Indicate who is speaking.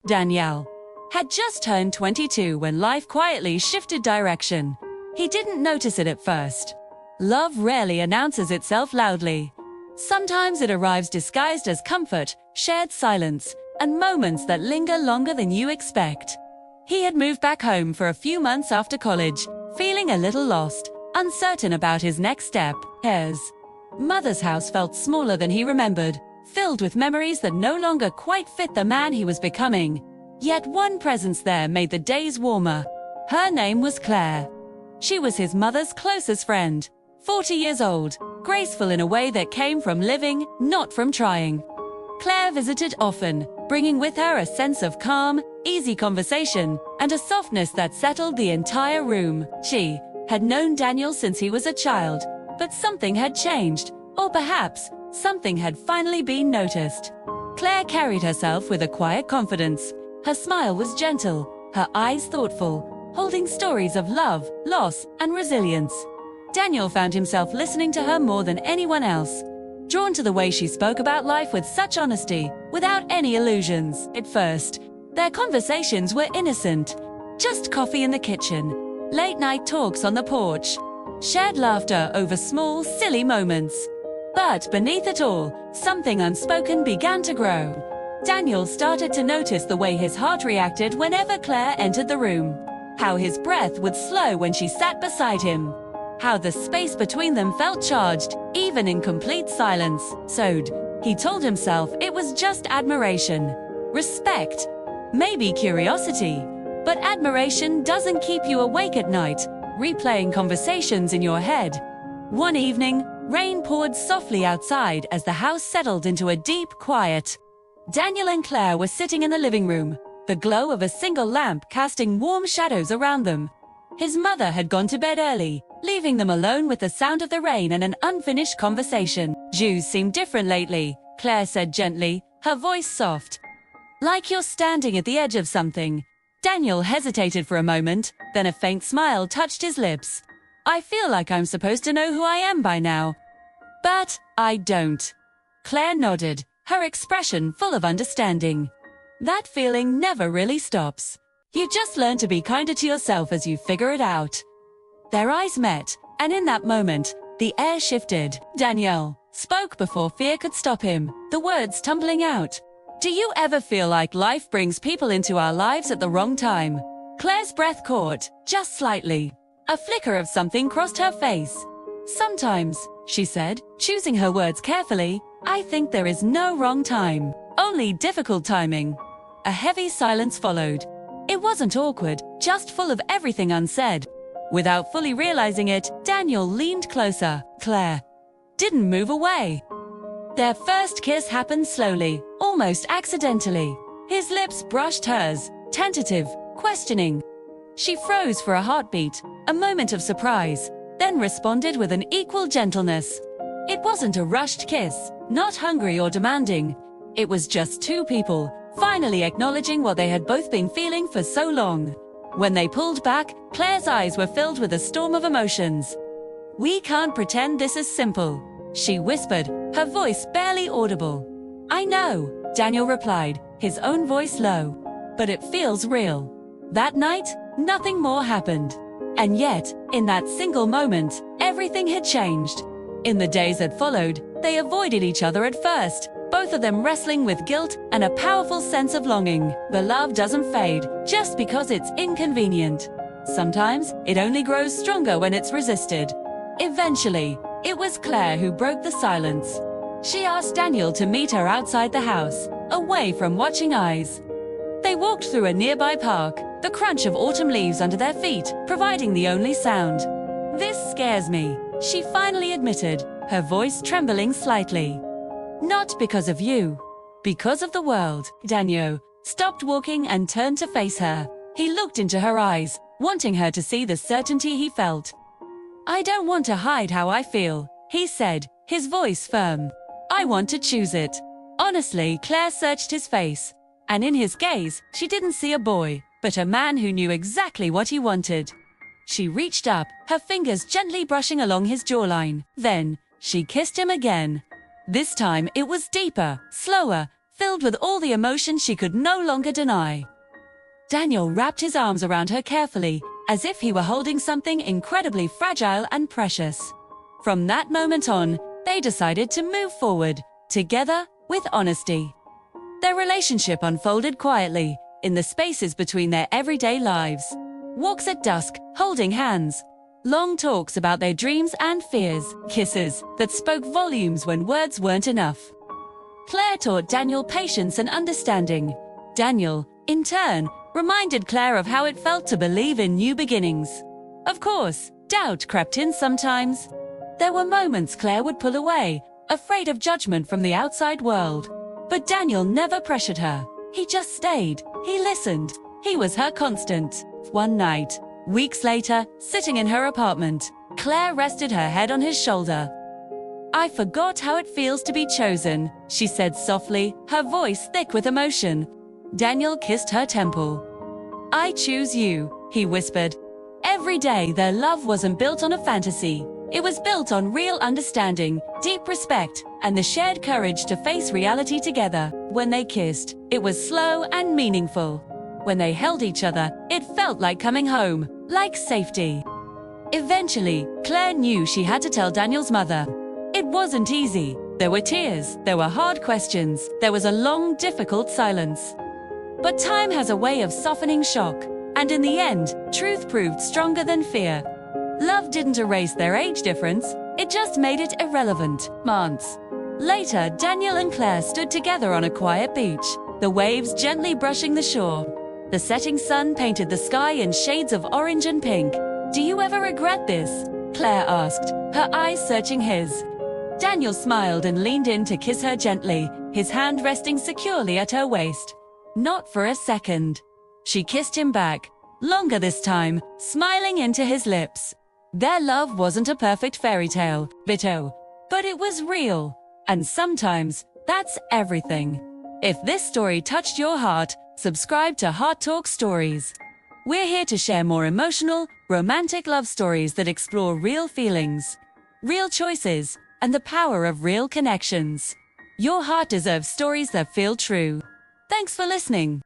Speaker 1: Danielle had just turned 22 when life quietly shifted direction. He didn't notice it at first. Love rarely announces itself loudly. Sometimes it arrives disguised as comfort, shared silence, and moments that linger longer than you expect. He had moved back home for a few months after college, feeling a little lost, uncertain about his next step. His mother's house felt smaller than he remembered, filled with memories that no longer quite fit the man he was becoming. Yet one presence there made the days warmer. Her name was Claire. She was his mother's closest friend, 40 years old, graceful in a way that came from living, not from trying. Claire visited often, bringing with her a sense of calm, easy conversation, and a softness that settled the entire room. She had known Daniel since he was a child, but something had changed, or perhaps something had finally been noticed. Claire carried herself with a quiet confidence. Her smile was gentle, her eyes thoughtful, holding stories of love, loss, and resilience. Daniel found himself listening to her more than anyone else, drawn to the way she spoke about life with such honesty, without any illusions. At first, their conversations were innocent, just coffee in the kitchen, late-night talks on the porch, shared laughter over small, silly moments. But beneath it all, something unspoken began to grow. Daniel started to notice the way his heart reacted whenever Claire entered the room, how his breath would slow when she sat beside him, how the space between them felt charged, even in complete silence. So he told himself it was just admiration, respect, maybe curiosity. But admiration doesn't keep you awake at night, replaying conversations in your head. One evening, rain poured softly outside as the house settled into a deep quiet. Daniel and Claire were sitting in the living room, the glow of a single lamp casting warm shadows around them. His mother had gone to bed early, leaving them alone with the sound of the rain and an unfinished conversation. "You seem different lately," Claire said gently, her voice soft. "Like you're standing at the edge of something." Daniel hesitated for a moment, then a faint smile touched his lips. "I feel like I'm supposed to know who I am by now. But I don't." Claire nodded, her expression full of understanding. "That feeling never really stops. You just learn to be kinder to yourself as you figure it out." Their eyes met, and in that moment, the air shifted. Daniel spoke before fear could stop him, the words tumbling out. "Do you ever feel like life brings people into our lives at the wrong time?" Claire's breath caught, just slightly. A flicker of something crossed her face. "Sometimes," she said, choosing her words carefully, "I think there is no wrong time, only difficult timing." A heavy silence followed. It wasn't awkward, just full of everything unsaid. Without fully realizing it, Daniel leaned closer. Claire didn't move away. Their first kiss happened slowly, almost accidentally. His lips brushed hers, tentative, questioning. She froze for a heartbeat, a moment of surprise, then responded with an equal gentleness. It wasn't a rushed kiss, not hungry or demanding. It was just two people, finally acknowledging what they had both been feeling for so long. When they pulled back, Claire's eyes were filled with a storm of emotions. "We can't pretend this is simple," she whispered, her voice barely audible. "I know," Daniel replied, his own voice low. "But it feels real." That night, nothing more happened. And yet, in that single moment, everything had changed. In the days that followed, they avoided each other at first, both of them wrestling with guilt and a powerful sense of longing. The love doesn't fade just because it's inconvenient. Sometimes, it only grows stronger when it's resisted. Eventually, it was Claire who broke the silence. She asked Daniel to meet her outside the house, away from watching eyes. They walked through a nearby park, the crunch of autumn leaves under their feet providing the only sound. "This scares me," she finally admitted, her voice trembling slightly. "Not because of you. Because of the world." Daniel stopped walking and turned to face her. He looked into her eyes, wanting her to see the certainty he felt. "I don't want to hide how I feel," he said, his voice firm. "I want to choose it." Honestly, Claire searched his face, and in his gaze, she didn't see a boy, but a man who knew exactly what he wanted. She reached up, her fingers gently brushing along his jawline. Then, she kissed him again. This time, it was deeper, slower, filled with all the emotion she could no longer deny. Daniel wrapped his arms around her carefully, as if he were holding something incredibly fragile and precious. From that moment on, they decided to move forward, together, with honesty. Their relationship unfolded quietly, in the spaces between their everyday lives. Walks at dusk, holding hands. Long talks about their dreams and fears. Kisses that spoke volumes when words weren't enough. Claire taught Daniel patience and understanding. Daniel, in turn, reminded Claire of how it felt to believe in new beginnings. Of course, doubt crept in sometimes. There were moments Claire would pull away, afraid of judgment from the outside world. But Daniel never pressured her. He just stayed. He listened. He was her constant. One night, weeks later, sitting in her apartment, Claire rested her head on his shoulder. "I forgot how it feels to be chosen," she said softly, her voice thick with emotion. Daniel kissed her temple. "I choose you," he whispered. Every day their love wasn't built on a fantasy. It was built on real understanding, deep respect, and the shared courage to face reality together. When they kissed, it was slow and meaningful. When they held each other, it felt like coming home, like safety. Eventually, Claire knew she had to tell Daniel's mother. It wasn't easy. There were tears, there were hard questions, there was a long, difficult silence. But time has a way of softening shock, and in the end, truth proved stronger than fear. Love didn't erase their age difference, it just made it irrelevant. Months later, Daniel and Claire stood together on a quiet beach, the waves gently brushing the shore. The setting sun painted the sky in shades of orange and pink. "Do you ever regret this?" Claire asked, her eyes searching his. Daniel smiled and leaned in to kiss her gently, his hand resting securely at her waist. "Not for a second." She kissed him back, longer this time, smiling into his lips. Their love wasn't a perfect fairy tale, but it was real. And sometimes, that's everything. If this story touched your heart, subscribe to Heart Talk Stories. We're here to share more emotional, romantic love stories that explore real feelings, real choices, and the power of real connections. Your heart deserves stories that feel true. Thanks for listening.